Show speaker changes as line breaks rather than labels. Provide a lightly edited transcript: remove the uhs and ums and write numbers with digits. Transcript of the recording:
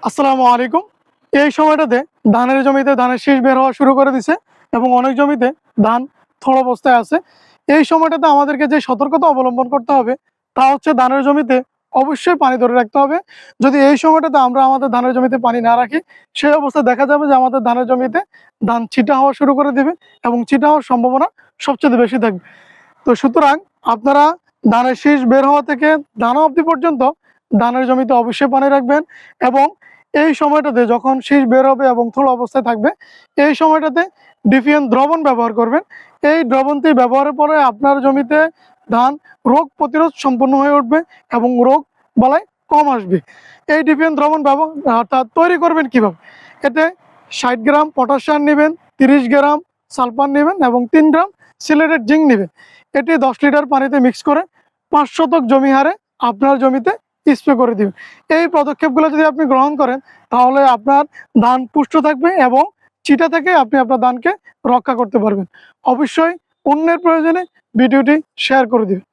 আসসালামু আলাইকুম। এই সময়টাতে ধানের জমিতে ধানের শীষ বের হওয়া শুরু করে দিছে এবং অনেক জমিতে ধান থোড় অবস্থায় আছে। এই সময়টাতে আমাদেরকে যে সতর্কতা অবলম্বন করতে হবে তা হচ্ছে ধানের জমিতে অবশ্যই পানি ধরে রাখতে হবে। যদি এই সময়টাতে আমরা আমাদের ধানের জমিতে পানি না রাখি, সেই অবস্থায় দেখা যাবে যে আমাদের ধানের জমিতে ধান ছিটা হওয়া শুরু করে দেবে এবং ছিটা হওয়ার সম্ভাবনা সবচেয়ে বেশি থাকবে। তো সুতরাং আপনারা ধানের শীষ বের হওয়া থেকে দানা অবধি পর্যন্ত ধানের জমিতে অবশ্যই পানি রাখবেন এবং এই সময়টাতে যখন শীষ বের হবে এবং থোড় অবস্থায় থাকবে, এই সময়টাতে ডিফিএন দ্রবণ ব্যবহার করবেন। এই দ্রবণটি ব্যবহারের পরে আপনার জমিতে ধান রোগ প্রতিরোধ সম্পন্ন হয়ে উঠবে এবং রোগ বালাই কম আসবে। এই ডিফিএন দ্রবণ অর্থাৎ তৈরি করবেন কিভাবে? এতে 60 গ্রাম পটাশ সার নেবেন, 30 গ্রাম সালফার নেবেন এবং 3 গ্রাম সিলেটেড জিঙ্ক নেবেন। এটি 10 লিটার পানিতে মিক্স করে 5 শতক জমি হারে আপনার জমিতে স্প্রে করে দিবেন। এই পদক্ষেপগুলো যদি আপনি গ্রহণ করেন তাহলে আপনার ধান পুষ্ট থাকবে এবং চিটা থেকে আপনি আপনার ধানকে রক্ষা করতে পারবেন। অবশ্যই অন্যের প্রয়োজনে ভিডিওটি শেয়ার করে দিবেন।